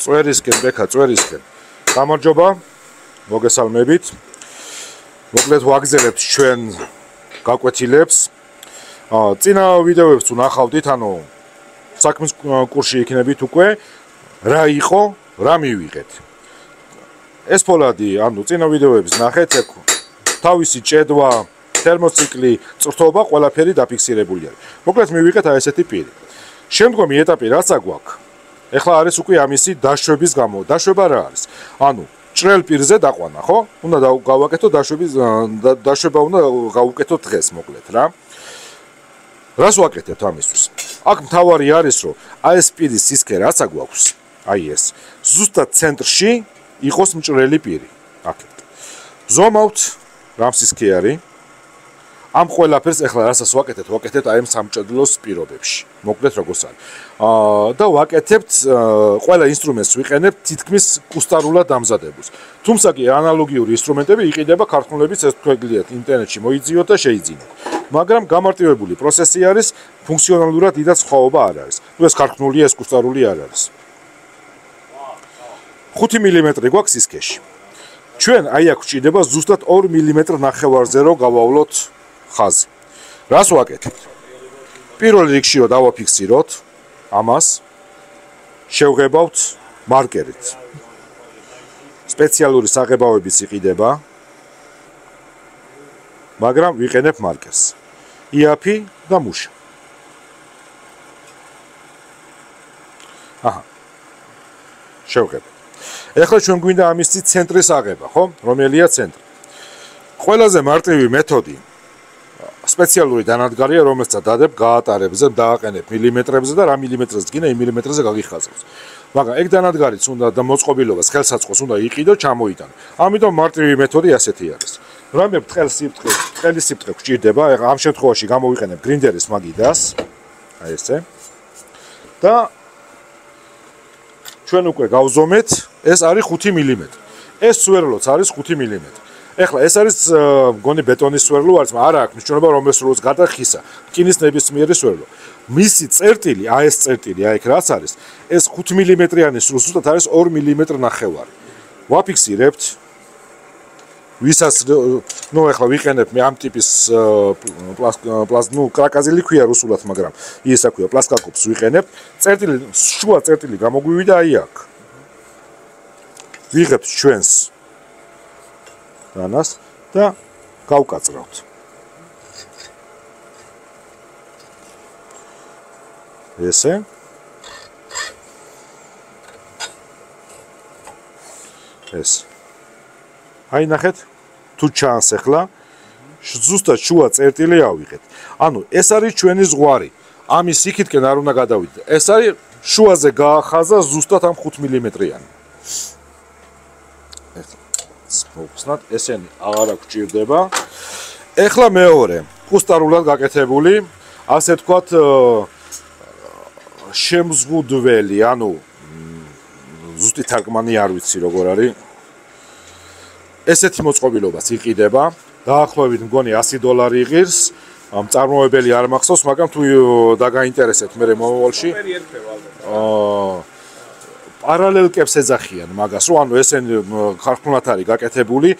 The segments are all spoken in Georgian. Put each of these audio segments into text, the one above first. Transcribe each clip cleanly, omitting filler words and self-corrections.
წვერისკენ, ბექა, წვერისკენ. გამარჯობა, მოგესალმებით. მოკლედ ვაგზელებთ ჩვენ გაკვეთილებს. წინა ვიდეოებს ვნახავდით, ანუ საქმის კურსში იქნებით უკვე, რა იყო, რა მივიღეთ. ეს ფოლადი, ანუ წინა ვიდეოებს ნახეთ, თავისი ჭედვა, თერმოციკლი, წრთობა, ყველაფერი დაფიქსირებული არის. მოკლედ მივიღეთ აი ესეთი პირი. შემდგომი ეტაპი რაც აგვაქვს, ეხლა არის უკვე ამისი დაშვების გამო. დაშვება რა არის? ანუ ჭრელ პირზე დაყვანა, ხო? უნდა გავაკეთო დაშვება უნდა გავუკეთოთ დღეს, მოკლედ რა. რას ვაკეთებთ ამისთვის? აქ მთავარი არის, რომ აი ეს პირის სისქე რაც აგვაქვს, აი ეს, ზუსტად ცენტრში იყოს მჭრელი პირი. აქეთ. ზომავთ რამ სისქე არის? ამ ყველაფერს ეხლა რასაც ვაკეთებთ აი ამ სამჭედლოს პირობებში. მოკლედ როგორც არის. და ვაკეთებთ ყველა ინსტრუმენტს ვიყენებთ თითქმის კუსტარულად დამზადებულს. თუმცა კი ანალოგიური ინსტრუმენტები იყიდება ქართულების ეს თქვენგლიათ ინტერნეტში მოიძიოთ და შეიძინოთ. მაგრამ გამარტივებული პროცესი არის, ფუნქციონალურად დიდად სხვაობა არ არის. ნუ ეს ქართულია, ეს კუსტარული არ არის. 5 მმ გვაქვს სისქეში. ჩვენ აი აქ გვჭირდება ზუსტად 2 მმ ნახევარზე რომ გავავლოთ ხაზი. რას ვაკეთებთ? პირველ რიგში რომ დავაფიქსიროთ ამას, შევღებავთ მარკერით. სპეციალური საღებავებიც იყიდება, მაგრამ ვიყენებ მარკერს. იაფი და მუშა. აჰა. შევღებავ. ეხლა ჩვენ გვინდა ამისი ცენტრის აღება, ხო? რომელია ცენტრი? ყველაზე მარტივი მეთოდი სპეციალური დანადგარია, რომელსაც დადებ გაატარებზე, დააყენებ მილიმეტრებზე და რა მილიმეტრზე გინდა, იმ მილიმეტრზე გაგიხაზავს. მაგრამ ეგ დანადგარიც უნდა და მოწყობილობას, ხელსაწყოს უნდა იყიდო, ჩამოიტანო. ამიტომ მარტივი მეთოდი ასეთი არის. რამე ბრტყელი სიფტყე გვჭირდება, ეხლა ამ შემთხვევაში გამოვიყენებ გრინდერის მაგიდას, აი ესე. და ჩვენ უკვე გავზომეთ, ეს არის 5 მმ. ეს სვერლოც არის 5 მმ. ეხლა ეს არის მგონი ბეტონის სვერლო არის, არა აქვს მნიშვნელობა რომელ სვერლოს გარდა ხისა. რკინის ნებისმიერი სვერლო. მისი წერტილი, აი ეს წერტილი, აი ეგ რაც არის, ეს 5 მმ-იანი ზუსტად არის 2 მმ ნახევარი. ვაფიქსირებთ. ვისაც ნუ ეხლა ვიყენებ მე ამ ტიპის ნუ კრაკაზილი ქვია რუსულად, მაგრამ ისა ქვია პლასკაკოპს ვიყენებ. წერტილი, შუა წერტილი გამოგვივიდა აი აქ. ვიღებთ ჩვენს დანას და გავკაწრავთ. ესე. ეს. აი ნახეთ, თუ ჩანს ახლა, ზუსტად შუა წერტილი ავიღეთ. ანუ ეს არის ჩვენი ზღვარი. ამის იქითკენ არ უნდა გადავიდეთ. ეს არის შუაზე გაახაზა ზუსტად ამ 5 მმ-იანი. მოვხსნათ, ესენი აღარ გვჭირდება. ეხლა მეორე, კუსტარულად გაკეთებული, ასე თქვათ, შემზღუდველი, ანუ ზუსტი თარგმანი არ ვიცი როგორ არის. ესეთი მოწყობილობას იყიდება, დაახლოებით მგონი $100 იღირს, მწარმოებელი არ მახსოვს, მაგრამ თუ დაგაინტერესებთ მე მომავალში. პარალელკებს ეძახიან მაგას, რომ ანუ ესენი ქართულად არის გაკეთებული,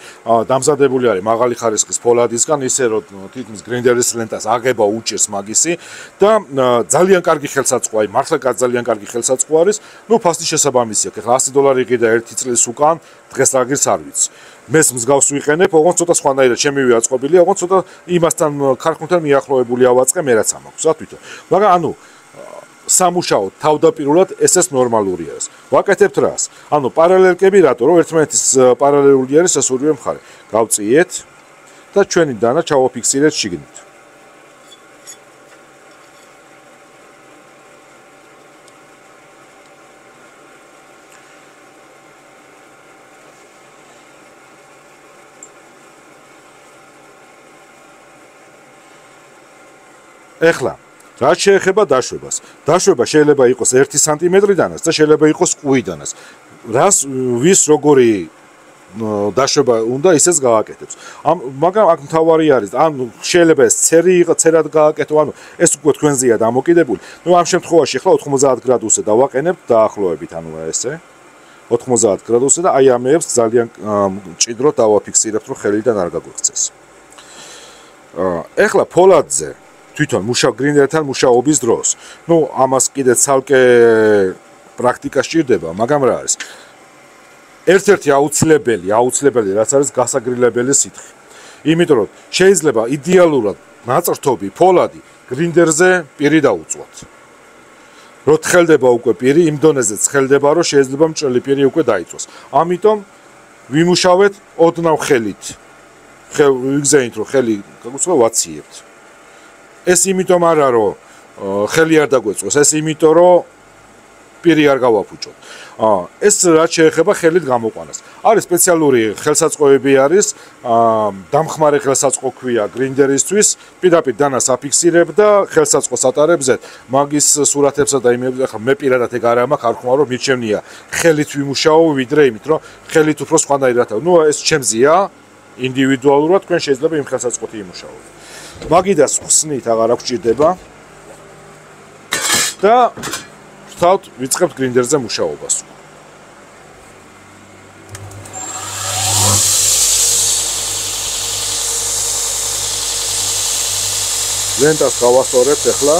დამზადებული არის მაღალი ხარისხის ფოლადისგან, ისე რომ თითქმის გრინდერის ლენტას აღება უჭირს მაგისი და ძალიან კარგი ხელსაწყო, აი მართლა ძალიან კარგი ხელსაწყო არის. ნუ ფასტი შესაბამისი აქვს. ეხლა $100 იყიდა 1 წლის უკან, დღეს რაგირს არ ვიცი. მეს მსგავს ვიყენებ, ოღონდ ცოტა სხვანაირად შემივი აწყობილია, ოღონდ ცოტა იმასთან ქართულთან მიახლოებული ავაწყე, მე რაც ამაქვს, რა თვითონ. მაგრამ ანუ სამუშაოდ თავდაპირველად ესეც ნორმალური არის. ვაკეთებთ რას? ანუ პარალელკები რატო? რომ ერთმანეთის პარალელური არის ეს ორივე მხარე. გავწიეთ და ჩვენი დანა ჩავაფიქსირეთ შიგნით. ეხლა რაც შეეხება დაშვებას. დაშვება შეიძლება იყოს 1 სანტიმეტრიდანაც და შეიძლება იყოს ყუიდანაც. რას ვის როგორი დაშვება უნდა ისეც გააკეთებს. მაგრამ აქ მთავარი არის, ანუ შეიძლება ეს ცერად გააკეთო, ანუ ეს უკვე თქვენზეა დამოკიდებული. ნუ ამ შემთხვევაში ახლა 90 გრადუსზე დავაყენებთ დაახლოებით, ანუ ესე. 90 გრადუსზე და აი ამეებს ძალიან მჭიდროდ დავაფიქსირებთ, რომ ხელიდან არ გაგვექცეს. ეხლა ფოლადზე თვითონ გრინდერთან მუშაობის დროს, ამას კიდე ცალკე პრაქტიკა სჭირდება, მაგრამ რა არის? ერთ-ერთი აუცილებელი, რაც არის გასაგრილებელი სითხე. იმიტომ რომ შეიძლება იდეალურად ნაწრთობი ფოლადი გრინდერზე პირი დაუწვათ. რო თხელდება უკვე პირი, იმ დონეზე ცხელდება, რომ შეიძლება მჭრელი პირი უკვე დაიწვას. ამიტომ ვიმუშავეთ ოდნავ ხელით. ვიგზავნით, რომ ხელი გაგვიწყო ვაციებთ. ეს იმიტომ არა, რომ ხელი არ დაგვეწვოს, ეს იმიტომ, რომ პირი არ გავაფუჭოთ. ეს რაც შეეხება ხელით გამოყვანას. არის სპეციალური ხელსაწყოები არის, დამხმარე ხელსაწყო ქვია გრინდერისთვის, პირდაპირ დანას აფიქსირებ და ხელსაწყოს ატარებ ზედ. მაგის სურათებსა და იმებს ახლა მე პირადად ეგ არ მაქვს, არ ხმა რომ მიჩემნია ხელით ვიმუშაო, ვიდრე იმით, რომ ხელით უფრო სხვანაირად. ეს ჩემზეა ინდივიდუალურად, თქვენ შეიძლება იმ ხელსაწყოთი იმუშაოთ. მაგიდას ხსნით აღარ აქვს ჭირდება და ვთავთ ვიწყებთ გრინდერზე მუშაობას. ლენტას გავასწორებთ ახლა.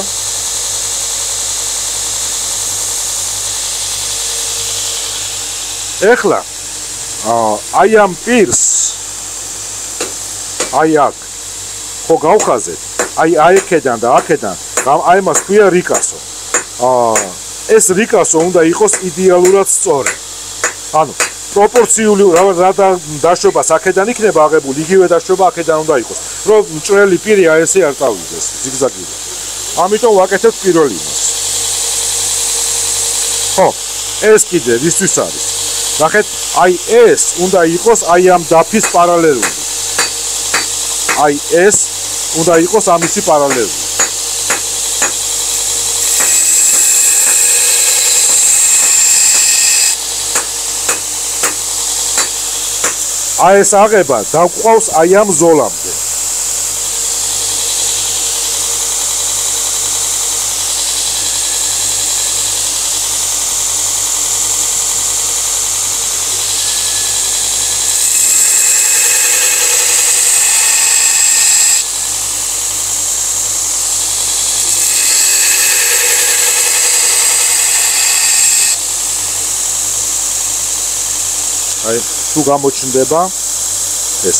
ეხლა აი ამ პირს აი აქ ხო გავხაზეთ. აი აქედან და აქედან აი მას ქვია რიკასო. ეს რიკასო უნდა იყოს იდეალურად სწორი. ანუ პროპორციული რა დაშვებას აქედან იქნება აღებული, იგივე დაშვება აქედან უნდა იყოს, რომ მჭრელი პირი აი ესე არ წავიდეს ზიგზაგით. ამიტომ ვაკეთებთ პირველ იმას. ხო, ეს კიდე ვისთვის არის? ნახეთ, აი ეს უნდა იყოს აი ამ დაფის პარალელური. აი ეს უნდა იყოს ამისი პარალელური. აი ეს აღება დაგვყავს აი ამ ზოლამდე. აი თუ გამოჩნდება ეს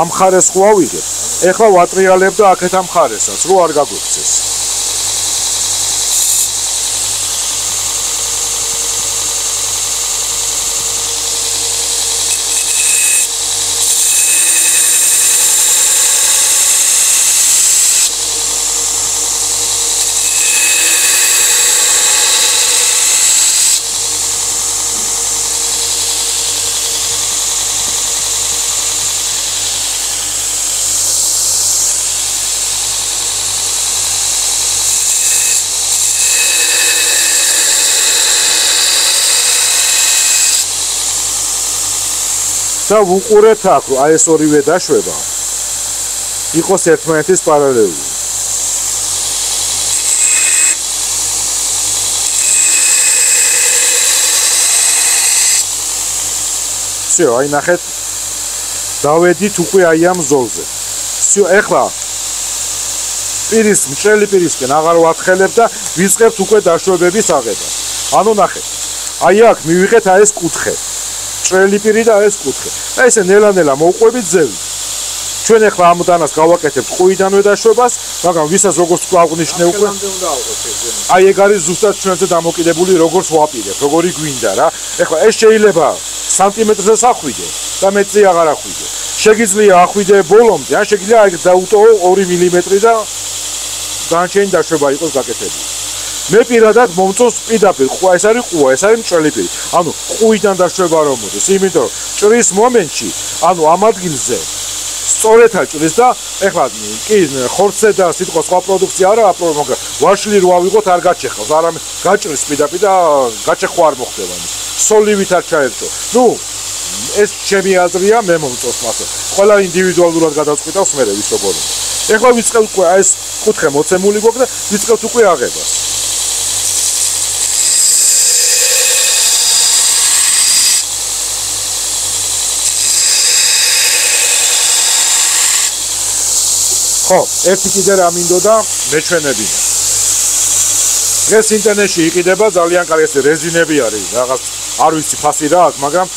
ამ ხარეს ხო ავიღებ. ეხლა ვატრიალებ და აქეთ ამ ხარესაც, რო არ გაგვექცეს. და ვუყურებთ აქ, რომ აი ეს ორივე დაშვება იყოს ერთმანეთის პარალელური. всё, აი ნახეთ, დავედით უკვე აი ამ ზოლზე. всё, ეხლა მჭრელი პირისკენ აღარ ვათხელებ და ვიწყებთ უკვე დაშვებების აღებას. ანუ ნახეთ, აი აქ მივიღეთ აი ეს კუთხე. მჭრელი პირი და ეს კუთხე. და ესე ნელა-ნელა მოვყვებით ძევით. ჩვენ ახლა ამ დანას გავაკეთებთ ყუიდანვე დაშვებას, მაგრამ ვისაც როგორც გვაღვნიშნე უკვე აი ეგ არის ზუსტად ჩვენზე დამოკიდებული, როგორც ვაპირებ, როგორი გვინდა რა. ეხლა ეს შეიძლება სანტიმეტრზე ახვიდე და მეტრზე აღარ ახვიდე. შეგიძლია ახვიდე ბოლომდე, ან შეგიძლია აი დაუტოვო 2 მილიმეტრი და განჩენი დაშვება იყოს გაკეთებული. მე პირადად მომწონს პირდაპირ ყუა, ეს არის ყუა, ეს არის მჭრელი პირი. ანუ ყუიდან დაშვება რომ მოდის, იმიტომ ჭრის მომენტში, ანუ ამ ადგილზე სწორედ აჭრის და ეხლა კი ხორცზე და სიტყვა სხვა პროდუქცია არა, მაგრამ ვაშლი რო ავიღოთ არ გაჩეხავს, არამედ გაჭრის პირდაპირ და გაჩეხვა არ მოხდება ის. სოლივით არ ჩაერთო. ეს ჩემი აზრია, მე მომწონს მასე. ყველა ინდივიდუალურად გადავწყვიტავს მე ვის როგორ. ეხლა ვიწყებთ უკვე ეს კუთხე მოცემული გვაქვს და ვიწყებთ უკვე აღებას. ხო, ერთი კიდე რა მინდოდა მეჩვენებინა. დღეს ინტერნეტში იყიდება ძალიან კარგი ეს რეზინები არის, რაღაც არ ვიცი ფასი რა აქვს, მაგრამ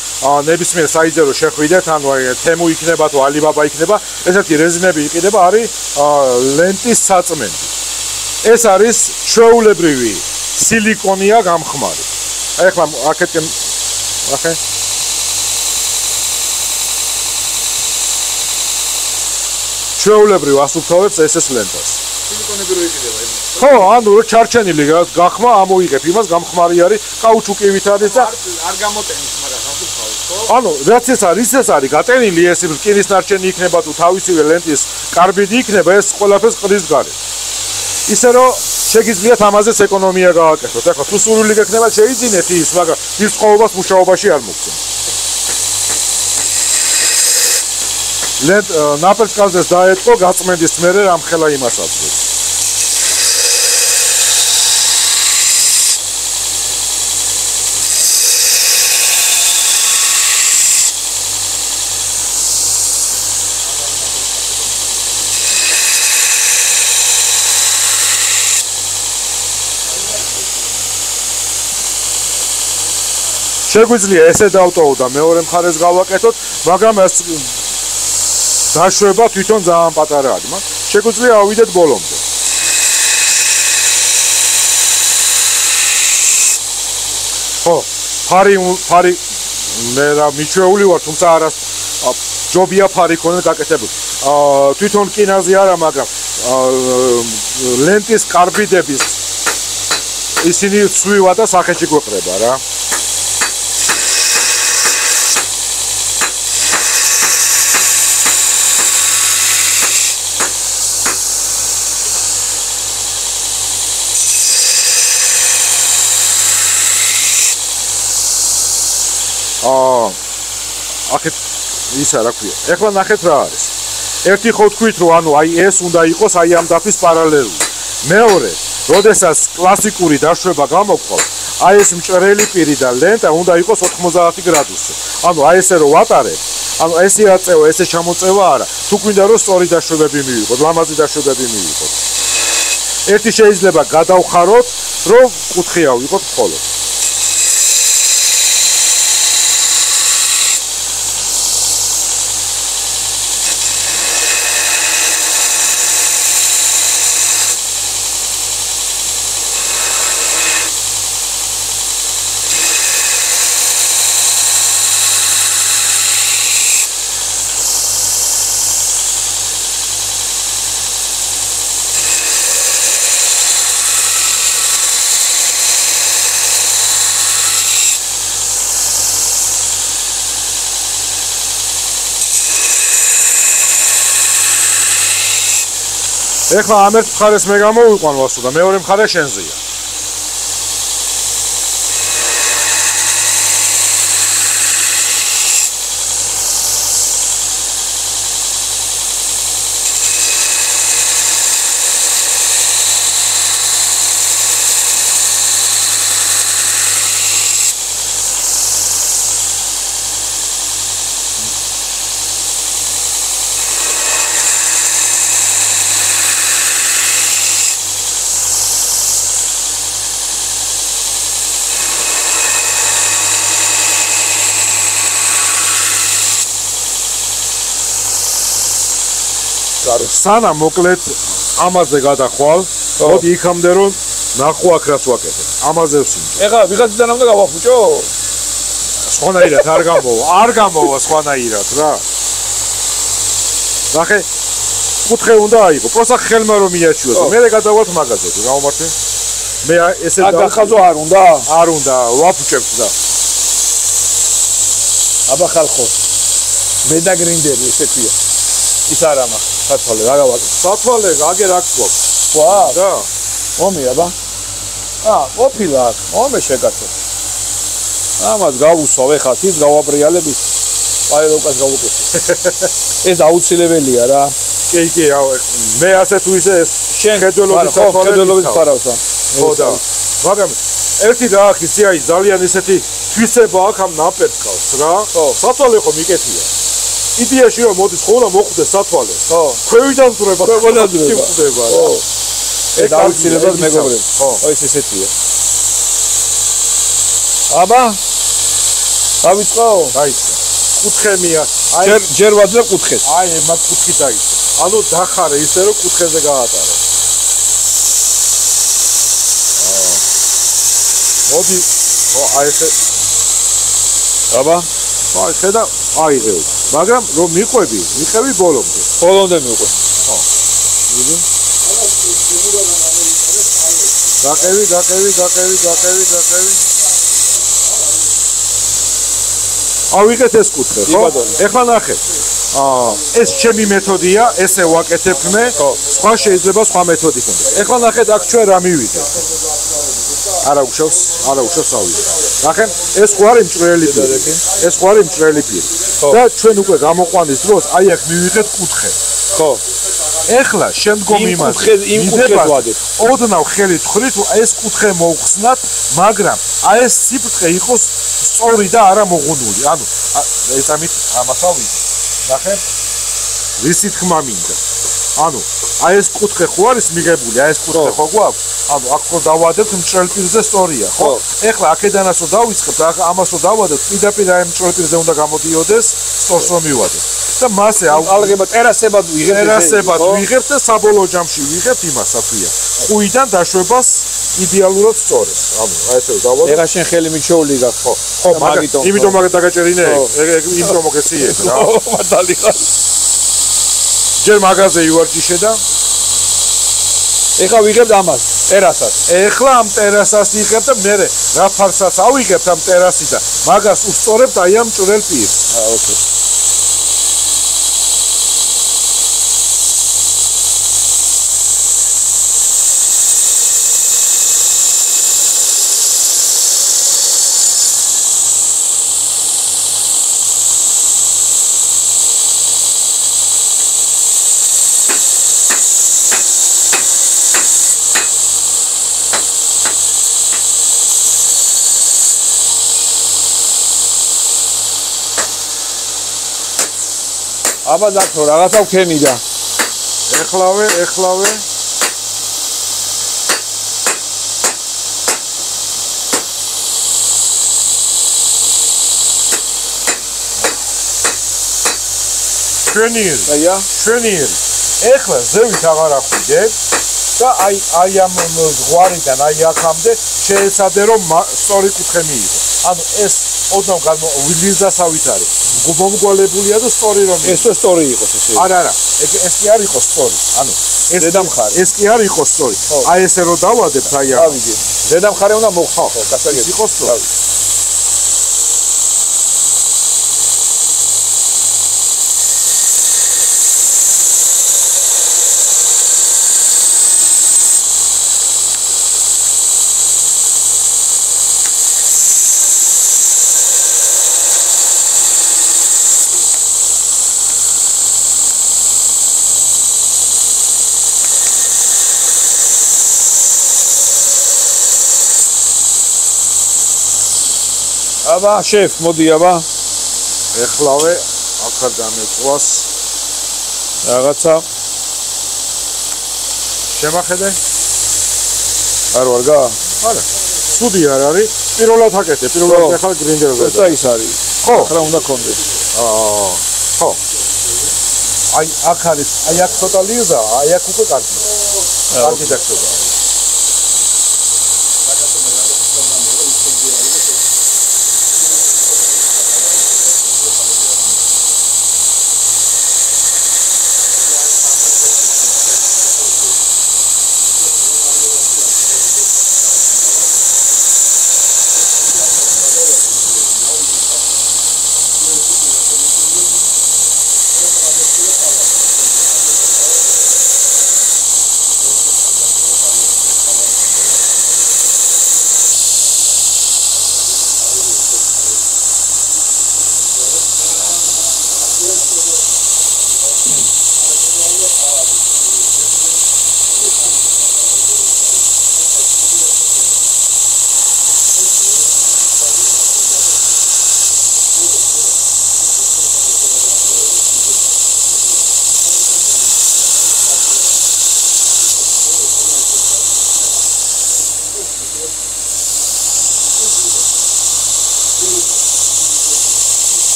ნებისმიერ საიტზე რო შეხვიდეთ, ანუ თემუ იქნება თუ ალიბაბა იქნება, ესეთი რეზინები იყიდება, არის ლენტის საწმენდი. ეს არის ჩვეულებრივი სილიკონია გამხმარი. აი ახლა აქეთკენ ახე ჩვეულებრივ ასუფთავებს SS ლენტას. სილიკონები რო იყიდება იმას. ხო, ანუ რო ჩარჩენილი გახმა ამოიღებ იმას, გამხმარი არის, კაუჩუკივით არის და არ გამოტენის, მაგრამ ასუფთავებს, ხო? ანუ რაც ეს არის გატენილი ეს რკინის ნარჩენი იქნება თუ თავისივე ლენტის კარბიდი იქნება, ეს ყველაფერს ყრის გარეთ. ისე რომ შეგიძლიათ ამაზეც ეკონომია გააკეთოთ. ახლა თუ სურვილი გექნება შეიძინეთ ის, მაგრამ ის ყოველას მუშაობაში არ მოგწონს. ლენტ ნაპერწკალზეს დაეთყო, გაწმენდის მერე რამხელა იმას აწვევს. შეგვიძლია ესე დავტოვო და მეორე მხარეს გავაკეთოთ, მაგრამ ეს დაშვება თვითონ ძალიან პატარა არის, მაგრამ შეგვიძლია ავიდეთ ბოლომდე. ხო, ფარი მე რა მიჩვეული ვარ, თუმცა არა ჯობია ფარი ქონდეს გაკეთებული. თვითონ კინაზე არა, მაგრამ ლენტის კარბიდების ისინი ცვივა და სახეში გვეყრება რა. აქეთ ისა რა ქვია. ეხლა ნახეთ რა არის. ერთი ხო თქვით რომ ანუ აი ეს უნდა იყოს აი ამ დაფის პარალელური. მეორე, როდესაც კლასიკური დაშვება გამოგყავს, აი ეს მჭრელი პირი და ლენტა უნდა იყოს 90 გრადუსზე. ანუ აი ესე რომ ვატარებ, ანუ ესე აწევა, ესე ჩამოწევა არა. თუ გვინდა რომ სწორი დაშვებები მივიღოთ, ლამაზი დაშვებები მივიღოთ. ერთი შეიძლება გადავხაროთ, რომ კუთხეა ვიყოთ მხოლოდ. ეხლა ამ ერთ მხარეს მე გამოვიყვან ვასო და მეორე მხარე შენზეა. სანამ მოკლედ ამაზე გადახვალ, მოდი იქამდე რომ ნახო აქ რას ვაკეთებ. ამაზე ვსინჯე. ეხლა ვიღაციდან უნდა გავახუჭო? სხვანაირად არ გამოვა სხვანაირად რა. ნახე, კუთხე უნდა აიღო. პროსა ხელმა რომ მიაჩიოს. მე გადავალთ მაღაზიაში, გამომართვე. მე ესე გახაზო არ უნდა? არ უნდა, ვაფუჭებთ და. აბა ხალხო. მე და გრინდერი ესე ქვია. ის არა მაგ სათვალე რა გავაკეთე. სათვალე აგერ აქ გვაქვს. ვა რა. ომი აბა. ყოფილა აქ. ომე შეკაცო. ამას გავუსვავ ეხლა ის გავაბრიალების. პაილოკას გავუკეთე. ეს აუცილებელია რა. კი, მე ასე თუ ისე ეს შენ ხედველობის ფარავსა. ხო და. მაგრამ ერთი რა აქ ისი აი ძალიან ისეთი თვისება აქ ამ ნაპერწკალს რა. ხო. სათვალე ხო მიკეთია. იდეაში რომ მოდის ხოლმე მოხვდეს სათვალე. ხო. ქვევიდან ზრება. ქვევიდან ზრება. ხდება. ხო. ეს დავიწყებად მეგობრებს. ხო. ეს ესეთია. აბა. დავიწყო? დაიწყო. კუთხემია. ჯერ ვაძლევ კუთხეს. აი, მაგ კუთხით დაიწყო. ანუ დახარე ისე რომ კუთხეზე გაატარო. მოდი. ხო, აი ესე. აბა. აი, ხედა, აიღე. მაგრამ რომ მიყვები ბოლომდე. ბოლომდე მიყვე. ხო. მიდი. გაყევი. ავიღეთ ეს კუთხე, ხო? ეხლა ნახე. ეს ჩემი მეთოდია, ესე ვაკეთებ მე. სხვა შეიძლება სხვა მეთოდი ქონდეს. ეხლა ნახეთ, აქ ჩვენ რა მივიდე. არა უშვებს ავიდე. ნახე, ეს ხო არის მჭრელი პირი. და ჩვენ უკვე გამოყვანის დროს აი აქ მივიღეთ კუთხე. ხო. ეხლა შემდგომ იმას იმ კუთხეს ვადებ. ოდნავ ხელით ხვდით, ეს კუთხე მოვხსნათ, მაგრამ აი ეს სიბრტყე იყოს სწორი და არა მოღუნული. ანუ ეს ამით ამასავით. ნახე? რისი თქმა მინდა. ანუ აი ეს კუთხე ხო არის მიღებული, აი ეს კუთხე ხო გვაქვს? ანუ აქ ხო დავადებთ მჭრელ პირზე სწორია, ხო? ეხლა აქედანაც რომ დავიწყებთ, ამას რომ დავადებთ, პირდაპირ აი მჭრელ პირზე უნდა გამოდიოდეს, სწორს რომ მივადეთ. და მასე ალგებად ტერასებად ვიღებთ და საბოლოო ჯამში ვიღებთ იმას, რა ქვია. ხუიდან დაშვებას იდეალურად სწორებს. ანუ აი ესე დავადებთ. ეხლა შენ ხელი მიჩოული გაქვს, ხო? ხო, იმიტომ მაგ დაგაჭერინე, იმიტომ მოგეციე რა. ხო, მართალი ხარ. ჯერ მაგაზე ივარჯიშე და ეხლა ვიღებთ ამას, ტერასას. ეხლა ამ ტერასას იღებ და მე რა ფარსაც ავიღებთ ამ ტერასიდან. მაგას უსწორებთ აი ამ მჭრელ პირს. ოკეი. აბა დაქრო რაღაცა ვქენი და ეხლავე შვენიერი ეხლა ზევით აღარ ახვიდებ და აი ამ ზღვარიდან აი აქამდე შეეცადე რომ სწორი კუთხე მიიღო ანუ ეს ოდნავ ვილიზასავით არის მომგვალებულია და სწორი რომ ეს სწორი იყოს ესე არა ეს კი არ იყოს სწორი ანუ ეს ზედამხარი ეს კი არ იყოს სწორი აი ესე რომ დავადებთ აი ამ ავიგე ზედამხარი უნდა მოხდეს ხო გასაგები იყოს სწორი აბა შეფ მოდი აბა ეხლავე ახლა დამეწვას რაღაცა შემახედე არ ვარ გა არა ცუდი არ არის პირველად აკეთე პირველად ახლა გრინდერზე და ის არის ხო ახლა უნდა კონდეს ხო აი აქ არის აი აქ ცოტა ლიზა აი აქ უკვე კარგი დაგწოდა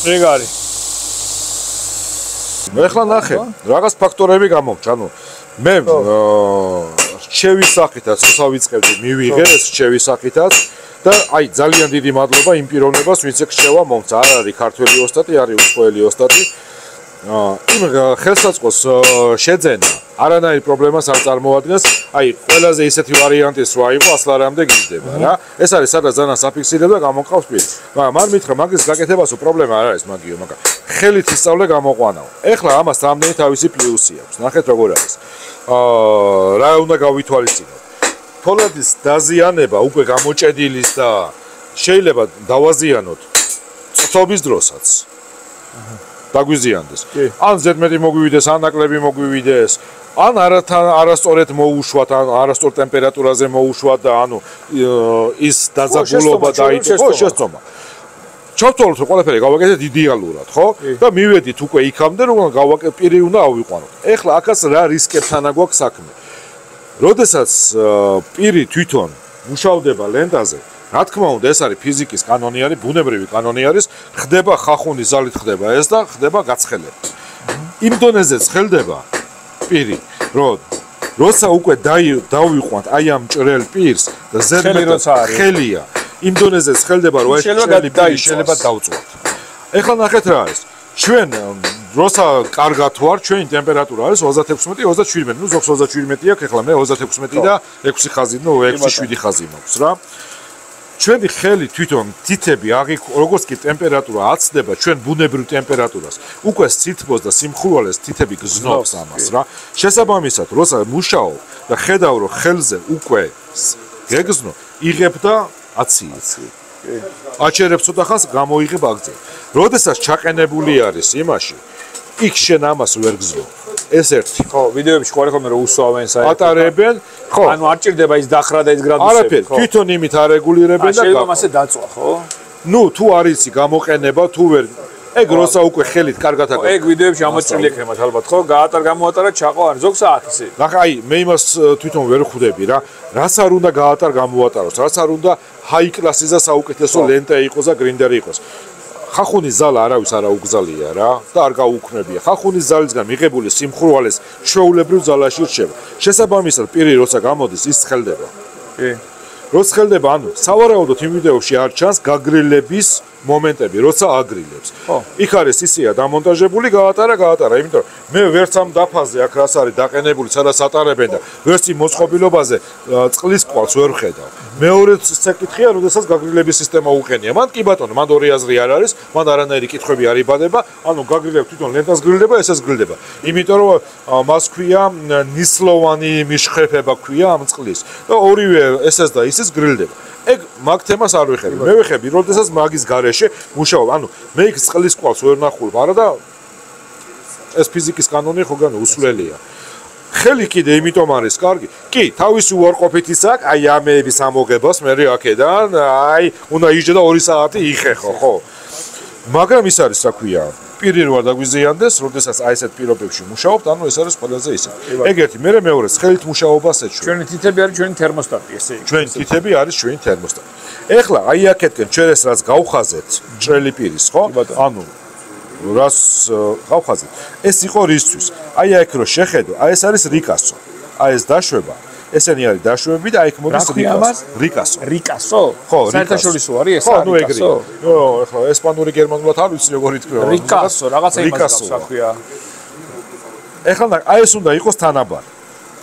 ეგ არის. ეხლა ნახე, რაღაც ფაქტორები გამოვჭ, ანუ მე რჩევის სახითაც ვსავიწყებდი, მივიღე ეს რჩევის სახითაც და აი ძალიან დიდი მადლობა იმ პიროვნებას, ვინც ეგ რჩევა მომცა. არ არის ქართველი ოსტატი, არის უცხოელი ოსტატი. იმ ხელსაწყოს შეძენა არანაირ პრობლემას არ წარმოადგენს. აი ყველაზე ისეთი ვარიანტის რა იყო 100 ლარამდე გიждდება რა. ეს არის სადაც ძალიან საფიქსირება გამოყავს პირი. მაგრამ არ მითხრა მაგის გაკეთებასო პრობლემა არ არის მაგიო, მაგრამ ხელით ისწავლე გამოყვანაო. ეხლა ამას რამდენი თავისი პლუსი აქვს. ნახეთ როგორ არის. რა უნდა გავითვალისწინოთ. ფოლადის დაზიანება უკვე გამოჭედილის და შეიძლება დავაზიანოთ წრთობის დროსაც. დაგვიზიანდეს. ან ზედმეტი მოგვივიდეს, ან ნაკლები მოგვივიდეს, ან არასწორად მოუშვათ, ან არასწორ ტემპერატურაზე მოუშვათ და ანუ ის დაძაბულობა დაიწყო, შესწომა. ჩავთვალოთ რომ ყველაფერი გავაკეთეთ იდეალურად, ხო? და მივედით უკვე იქამდე რომ პირი უნდა ავიყვანოთ. ეხლა აქაც რა რისკებთან აქვს საქმე. როდესაც პირი თვითონ მუშავდება ლენტაზე, რა თქმა უნდა, ეს არის ფიზიკის კანონი არის, ბუნებრივი კანონი არის, ხდება ხახუნის ზალით ხდება ეს და ხდება გაცხელება. იმ დონეზეც ხელდება პირი, რომ როცა უკვე დავიყვანთ აი ამ ჭრელ პირს და ზედმეტად ხელია, იმ დონეზეც ხელდება რომ ეს ჭრელი პირი შეიძლება დავწვათ. ეხლა ნახეთ რა არის. ჩვენ როცა კარგად ვარ, ჩვენი ტემპერატურა არის 36-37. ნუ ზოგს 37 აქვს, ეხლა მე 36 და 6 ხაზი, ნუ 6-7 ხაზი მაქვს რა. ჩვენი ხელი თვითონ თითები როგორც კი ტემპერატურა აცდება ჩვენ ბუნებრივ ტემპერატურას უკვე სითბოს და სიმხურვალეს თითები გზნობს ამას რა შესაბამისად როცა მუშაობ და ხედავ რომ ხელზე უკვე გეგზნო იღებ და აციებ აჩერებ ცოტა ხანს გამოიღებ აგზე როდესაც ჩაყენებული არის იმაში იქ შენ ამას ვერ გზნო ეს ერთი ხო ვიდეოებში ყოლე ხოლმე რომ უსვავენ საერთოდ ატარებენ ხო ანუ არ ჭირდება ის დახრა და ის გრადუსები არაფერი თვითონ იმით არეგულირებენ და შეიძლება მასე დაწვა ხო ნუ თუ არის გამოყენება თუ ვერ ეგ როცა უკვე ხელით კარგად აკეთებ ეგ ვიდეოებში ამოჭრილი ექნება ალბათ ხო გაატარ-გამოატარა ჩაყო არ ზოგს აქცე ნახე აი მე იმას თვითონ ვერ ხვდები რა რას არ უნდა გაატარ-გამოატაროს რას არ უნდა ჰაი კლასის და საუკეთესო ლენტა იყოს და გრინდერი იყოს ხახუნის ზალა არავის არ აუგზალია რა და არ გაუქმებია ხახუნის ზალისგან მიღებული სიმხურვალეს ჩვეულებრივ ზალაში რჩება შესაბამისად პირი როცა გამოდის ის ცხელდება კი როცა ცხელდება ანუ სავარაუდოდ იმ ვიდეოში არ ჩანს გაგრილების მომენტები როცა აგრილებს იქ არის ისია დამონტაჟებული გაატარა იმიტომ რომ მე ვერც ამ დაფაზე აქ რას არის დაყენებული სადაც ატარებენ და ვერც იმ მოწყობილობაზე წყლის კვალს ვერ ხედავ მეორე საკითხია როდესაც გაგრილების სისტემა უყენია მან კი ბატონო მან ორი აზრი არ არის მან არანაირი კითხვები არ იბადება ანუ გაგრილებს თვითონ ლენტას გრილდება ესეც გრილდება იმიტომ რომ მას ქვია ნისლოვანი მიშხრეფება ქვია ამ წყლის და ორივე ესეც და ისიც გრილდება ეგ მაგ თემას არ ვიხები. მე ვიხები, როდესაც მაგის გარეშე მუშაობ. ანუ მე იქ წყლის კვალს ვერ ნახულობ, არა და ეს ფიზიკის კანონი ხო განო უსვლელია. ხელი კიდე იმიტომ არის კარგი. კი, თავისი უარყოფითის აქვს, აი ამეების ამოგებას მე აქედან, აი უნდა იჯდა 2 საათი იხეხო, ხო? მაგრამ ის არის რა ქვია, პირი რო არ დაგვიზიანდეს, როდესაც აი ესეთ პირობებში მუშაობთ, ანუ ეს არის ყველაზე ისე. ეგ ერთი, მე მეორე ხელით მუშაობას ეჩვენ. ჩვენი თითები არის ჩვენი თერმოსტატი, ესე. ჩვენი თითები არის ჩვენი თერმოსტატი. ეხლა აი აქეთკენ ჩვენ ეს რაც გავხაზეთ, ჭრელი პირის, ხო? ანუ რას გავხაზეთ? ეს იყო რისთვის? აი აქ რო შეხედო, აი ეს არის რიკასო. აი ეს დაშვება. ესენი არის დაშვებები და აი აქ მოდის რიკასო. რიკასო? ხო, საერთაშორისო არის ეს? ხო, ნუ ეგრეა. იო, ეხლა ესპანური გერმანულად არ ვიცი როგორ ითქვა. რიკასო, რაღაცა იმას გავს აქვია. ეხლა აი ეს უნდა იყოს თანაბარი.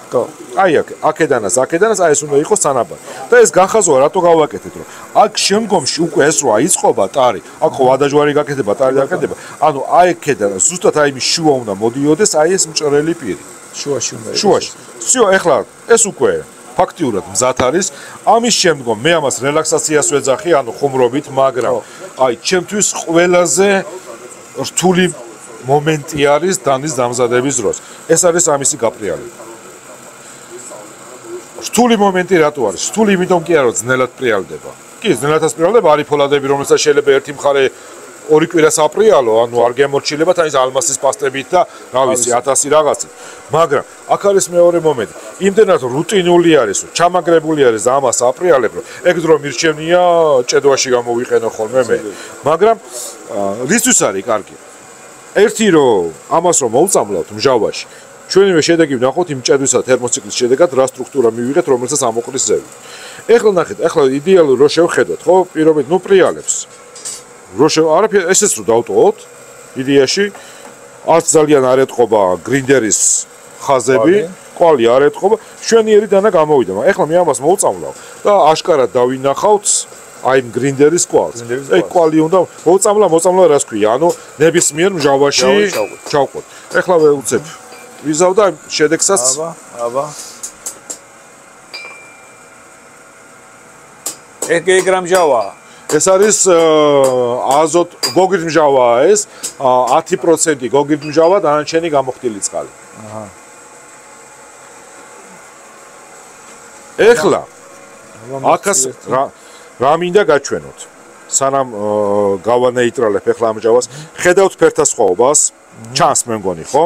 ხო. აი აქედანაც აი ეს უნდა იყოს თანაბარი. და ეს გახაზოა რატო გავაკეთეთ რომ აქ შემდგომში უკვე ეს რა იწყობა ტარი, აქ ხო ვადაჯვარი გაკეთება, ტარი გაკეთება. ანუ აი აქედან ზუსტად აი მის შუა უნდა მოდიოდეს აი ეს მჭრელი პირი. შუაში უნდა იყოს. შუაში. всё, ეხლა ეს უკვე ფაქტიურად მზად არის. ამის შემდგომ მე ამას რელაქსაციას ვეძახი, ანუ ხუმრობით, მაგრამ აი ჩემთვის ყველაზე რთული მომენტი არის დანის დამზადების დროს. ეს არის ამისი გაპრიალება. რთული მომენტი რატო არის? რთული იმიტომ კი არა, რომ ძნელად პრიალდება. კი, ძნელადაც პრიალდება, არის ფოლადები, რომელსაც შეიძლება ერთი მხარე ორი კვირა საპრიალო, ანუ არ გემორჩილება თან ის ალმასის პასტებით და რა ვიცი 1000 რაღაცით. მაგრამ აქ არის მეორე მომენტი. იმდენად რუტინული არის, რომ ჩამაგრებული არის და ამას აპრიალებ, რომ ეგ დრო მირჩენია ჭედვაში გამოვიყენო ხოლმე მე. მაგრამ რისთვის არის კარგი? ერთი რომ ამას რომ მოვწამლავთ მჟავაში, ჩვენივე შედეგი ვნახოთ იმ ჭედვისა და თერმოციკლის შედეგად რა სტრუქტურა მივიღეთ, რომელსაც ამოყრის ზევი. ეხლა ნახეთ, ეხლა იდეალურ რო შევხედოთ, ხო, პირობით ნუ პრიალებს. არაფერ ესეც რო დავტოვოთ იდეაში, არც ძალიან არ ეთყობა გრინდერის ხაზები, კვალი არ ეთყობა, შვენიერი დანა გამოვიდა, მაგრამ ეხლა მე ამას მოვწამლავ და აშკარად დავინახავთ აი გრინდერის კვალს. ეგ კვალი უნდა მოწამლა რას ქვია, ანუ ნებისმიერ მჟავაში ჩავყოთ. ეხლა ვეუცებ ვიზავ და შედეგსაც აბა ეგ გრამჟავა ეს არის აზოტ გოგირდ მჟავაა ეს 10% გოგირდ მჟავა დანარჩენი გამოხდილი წყალი. აჰა. ეხლა აქაც რა მინდა გაჩვენოთ. სანამ გავანეიტრალებ ეხლა ამ მჟავას, ხედავთ ფერთა სხვაობას, ჩანს მე მგონი, ხო?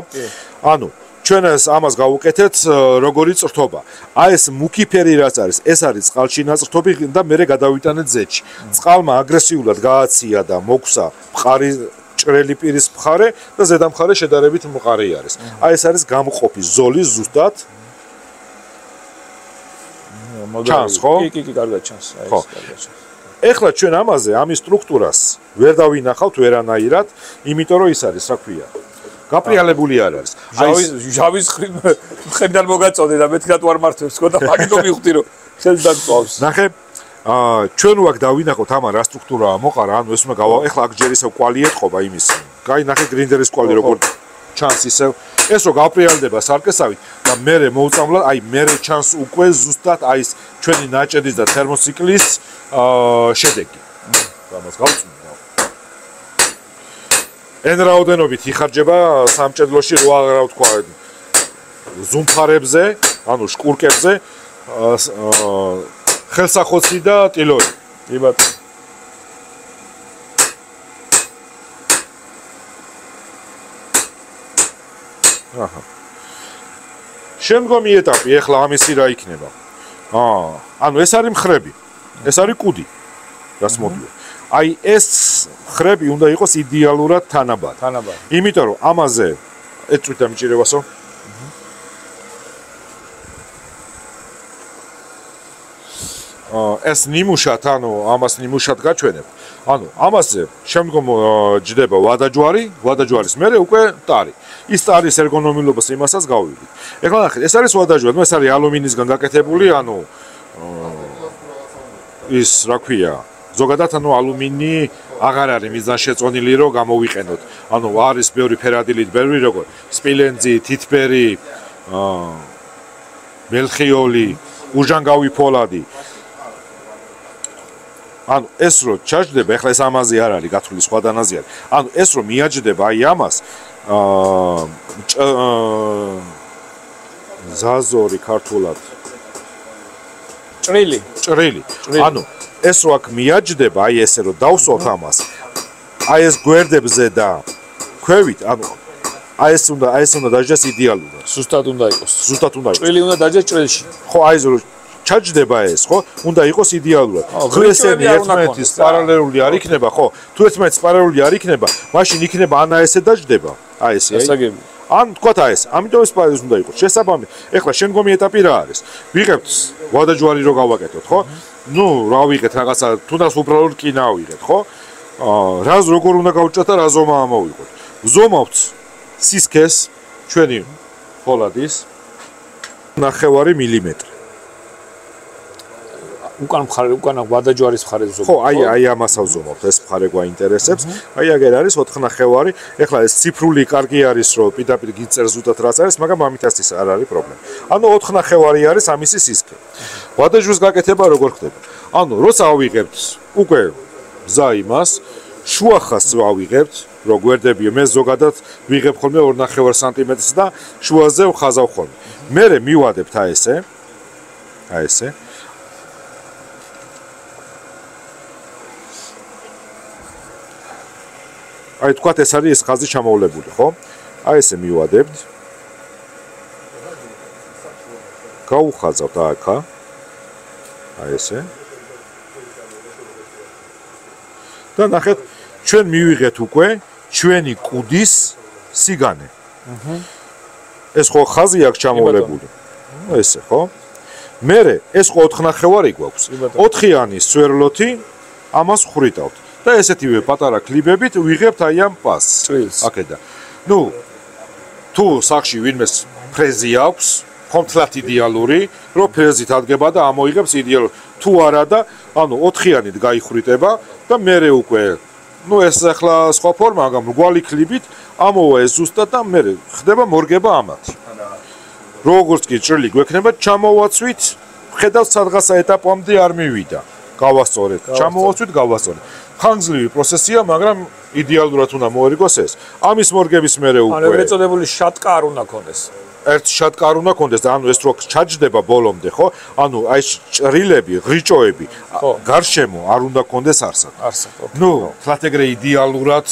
ანუ ჩვენ ამას გავუკეთეთ როგორი წრთობა. აი ეს მუქი ფერი რაც არის, ეს არის წყალში ნაწრთობი და მერე გადავიტანეთ ზეთში. წყალმა აგრესიულად გააცია და მოგვსა მყარი ჭრელი პირის მხარე და ზედა მხარე შედარებით მყარი არის. აი ეს არის გამყოფი ზოლი ზუსტად. ჩანს, ხო? კი, კარგად ჩანს. აი ეს კარგად ჩანს. ეხლა ჩვენ ამაზე ამის სტრუქტურას ვერ დავინახავთ ვერანაირად, იმიტომ რომ ის არის, რა ქვია, გაპრიალებული არ არის. ჟავის მხედრიდან მოგაწოდე და მეთქად ვარ მართებს ხო და მაგითო მივხვდი რომ შენ დაწვავს. ნახე, ჩვენ ვაკ დავინახოთ ამა რა სტრუქტურაა მოყარა, ანუ ეს უნდა ეხლა აქ ჯერ ისევ კვალი ეთყობა იმის. კაი, ნახე გრინდერის კვალი როგორ ჩანს ისევ. ეს რო გაპრიალდება სარკესავით და მერე მოუწამლა, აი მერე ჩანს უკვე ზუსტად აი ეს ჩვენი ნაჭედის და თერმოციკლის შედეგი. ამას გავწვით. N რაოდენობით იხარჯება სამჭედლოში რა ვთქვა ზუმფარებზე, ანუ შკურკებზე, ხელსახოცი და ტილოი. კი ბატონო. აჰა. შემდგომი ეტაპი ეხლა ამისი რა იქნება? ანუ ეს არის მხრები. ეს არის კუდი. რას მოდია? აი ეს ხრები უნდა იყოს იდეალურად თანაბარი. იმიტომ რომ ამაზე ეწვით დამჭირებასო. ეს ნიმუშად, ანუ ამას ნიმუშად გაჩვენებ. ანუ ამაზე შემდგომ ჯდება ვადაჯვარის მერე უკვე ტარი. ის ტარის ერგონომილობას იმასაც გავივიდით. ეხლა ნახეთ, ეს არის ვადაჯვარი, ეს არის ალუმინისგან გაკეთებული, ანუ ის რა ქვია ზოგადად ანუ ალუმინი აღარ არის მიზანშეწონილი რომ გამოვიყენოთ. ანუ არის ბევრი ფერადილით, ბევრი როგორ სპილენძი, თითბერი, მელხიოლი, უჟანგავი ფოლადი. ანუ ეს რო ჩაჯდება, ეხლა ეს ამაზე არ არის გათვლილი სხვა დანაზე არის. ანუ ეს რო მიაჯდება აი ამას ზაზორი ქართულად ჭრილი. ანუ ეს რო აქ მიაჯდება, აი ესე რომ დავსვათ ამას. აი ეს გვერდებზე და ქვევით, ანუ აი ეს უნდა დაჯდეს იდეალურად. ზუსტად უნდა იყოს. ჭრილი უნდა დაჯდეს ჭრილში. ხო, აი ეს რო ჩაჯდება ეს, ხო? უნდა იყოს იდეალურად. თუ ესენი ერთმანეთის პარალელური არ იქნება, ხო? თუ ერთმანეთის პარალელური არ იქნება, მაშინ იქნება ანა ესე დაჯდება. აი ესე, აი. ან თქვათ აი ეს, ამიტომ ეს პარალელს უნდა იყოს. შესაბამი, ეხლა შემდგომი ეტაპი რა არის? ვიღებთ ვადაჯვარი რო გავაკეთოთ, ხო? ნუ რა ვიღეთ რაღაცა, თუნდაც უბრალოდ კინა ვიღეთ, ხო? რას როგორ უნდა გავჭოთ და რა ზომა ამოვიღოთ. ვზომავთ სისქეს ჩვენი ფოლადის 9 მილიმეტრი. უკან ვადაჯვარის მხარე ზომავთ. ხო, აი ამას ავზომავთ, ეს მხარე გვაინტერესებს. აი აგერ არის 4.5. ეხლა ეს ციფრული კარგი არის, რომ პირდაპირ გიწერს ზუსტად რაც არის, მაგრამ ამითაც ის არ არის პრობლემა. ანუ 4.5 არის ამისი სისქე. ვადაჯვრის გაკეთება როგორ ხდება? ანუ როცა ავიღებთ უკვე გზა იმას, შუახას ავიღებთ, რო გვერდებიო, მე ზოგადად ვიღებ ხოლმე 2.5 სანტიმეტრს და შუაზე ვხაზავ ხოლმე. მერე მივადებთ აი ესე. აი ესე. აი თქვათ ეს არის ეს ხაზი ჩამოვლებული, ხო? აი ესე მივადებთ. გაუხაზავთ აქა. აი ესე. და ნახეთ, ჩვენ მივიღეთ უკვე ჩვენი კუდის სიგანე. ეს ხო ხაზი აქვს ჩამოვლებული. ესე, ხო? მერე ეს ხო 4 ნახევარი გვაქვს. 4-იანი სვერლოთი ამას ხვრიტავთ. და ესეთივე პატარა კლიბებით ვიღებთ აი ამ პასს. აქედან. ნუ თუ სახში ვინმეს ფრეზი აქვს, ხომთლად იდეალური, რომ ფრეზით ადგება და ამოიღებს იდეალურ. თუ არა და ანუ 4-იანით გაიხრიტება და მერე უკვე ნუ ეს ახლა სხვა ფორმა, მაგრამ რგვალი კლიბით ამოვა ეს ზუსტად და მერე ხდება მორგება ამათ. როგორც კი ჭრილი გვექნება, ჩამოვაცვით, ხედავთ სადღაცა ეტაპამდე არ მივიდა. გავასწორეთ, ჩამოვაცვით, გავასწორეთ. ხანგრძლივი პროცესია, მაგრამ იდეალურად უნდა მოერგოს ეს. ამის მორგების მერე უკვე. ანუ ეგრეთ წოდებული შატკა არ უნდა ქონდეს. ერთ შატკა არ უნდა ქონდეს და ანუ ეს რო ჩაჯდება ბოლომდე, ხო? ანუ აი ჭრილები, ღრიჭოები გარშემო არ უნდა ქონდეს არსად. ნუ, თლათ ეგრე იდეალურად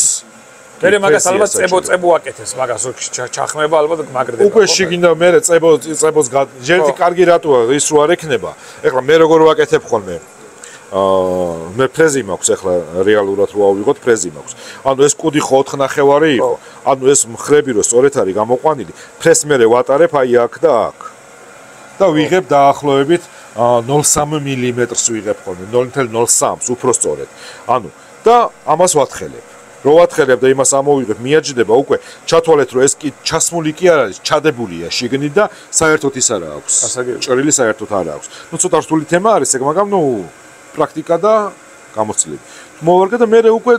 მერე მაგას ალბათ წებო აკეთეს, მაგას რო ჩახმება ალბათ მაგრდება. უკვე შეგინდა მერე წებოს ჯერტი კარგი რატოა ის რო არ ექნება. ეხლა მე როგორ ვაკეთებ ხოლმე? მე ფრეზი მაქვს ახლა რეალურად რო ავიღოთ ფრეზი მაქვს. ანუ ეს კუდი ხო 4 ნახევარი იყო. ანუ ეს მხრები რო სწორედ არის გამოყვანილი, ფრეს მერე ვატარებ აი აქ და აქ. და ვიღებ დაახლოებით 0.3 მმ-ს ვიღებ ხოლმე, 0.03-ს უფრო სწორედ. ანუ და ამას ვათხელებ. რო ვათხელებ და იმას ამოვიღებ, მიაჯდება უკვე ჩათვალეთ რომ ეს კი ჩასმული კი არ არის, ჩადებულია შიგნით და საერთოდ ის არა აქვს. ჭრილი საერთოდ არა აქვს. ნუ ცოტა რთული თემა არის ეგ, მაგრამ ნუ პრაქტიკა და გამოცდილება. მოვარგე და მე უკვე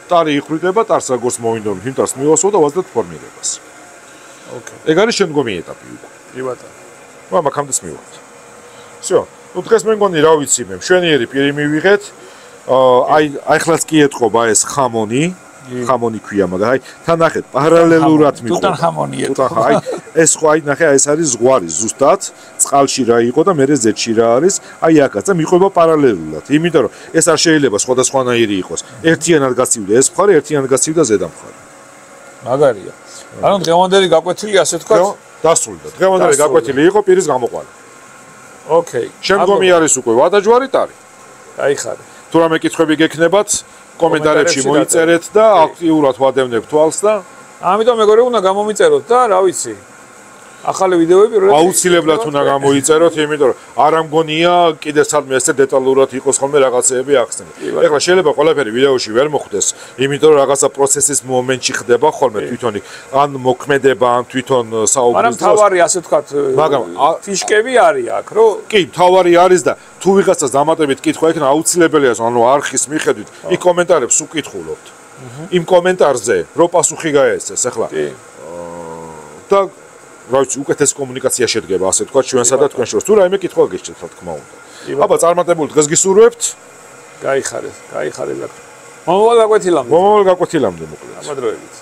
ტარი იხრიტება, ტარს როგორც მოვინდომ, იმ ტარს მივასვო და ვაძლევ ფორმირებას. ოკეი. ეგ არის შემდგომი ეტაპი უკვე. კი ბატონო. მაგამდეც მივართ. всё. ნუ დღეს მე მგონი რა ვიცი მე, მშვენიერი პირი მივიღეთ. აი ახლაც კი ეთყობა ეს ხამონი. ხამონი ქვია, მაგრამ აი თან ნახეთ, პარალელურად მიყვა. ტუტანხამონი ეთყობა. აი ეს ხო აი ნახე, ეს არის ზღვარი ზუსტად, წყალში რა იყო და მერე ზეთში რა არის, აი აქაც და მიყვება პარალელურად. იმიტომ რომ ეს არ შეიძლება სხვადასხვანაირი იყოს. ერთიანად გაცივდა ეს მხარე, ერთიანად გაცივდა ზედა მხარე. მაგარია. ანუ დღევანდელი გაკვეთილი ასე თქვა, დასრულდა. დღევანდელი გაკვეთილი იყო პირის გამოყვანა. ოკეი. შემდგომი არის უკვე ვადაჯვარი ტარი. გაიხარე. თუ რამე კითხვები გექნებათ, კომენტარებში მოიწერეთ და აქტიურად ვადევნებ თვალს და ამიტომ მეგობრებო უნდა გამომიწეროთ და რა ვიცი. ახალი ვიდეოები აუცილებლად უნდა გამოიწეროთ, იმიტომ რომ არ ამგონია კიდე სადმე ესე დეტალურად იყოს ხოლმე რაღაცეები ახსნები. ეხლა შეიძლება ყველაფერი ვიდეოში ვერ მოხვდეს, იმიტომ რომ რაღაცა პროცესის მომენტში ხდება ხოლმე თვითონი, ან მოქმედება, ან თვითონ საუბრის. მაგრამ თავარი ასე ვთქვათ, ფიშკები არის აქ, რომ კი, თავარი არის და თუ ვიღაცას დამატებით კითხვა ექნა, აუცილებელია, ანუ არხის მიხედვით, იქ კომენტარებს უკითხულობთ. იმ კომენტარზე რო პასუხი გაეცეს, ეხლა. და რა ვიცი, უკეთეს კომუნიკაცია შედგება, ასე თქვა, ჩვენსა და თქვენ შორის. თუ რაიმე კითხვა გეჭირთ, რა თქმა უნდა. აბა, წარმატებული დღეს გისურვებთ. გაიხარეთ. მომავალ გაკვეთილამდე. მომავალ გაკვეთილამდე მოკლედ. ამადროებით.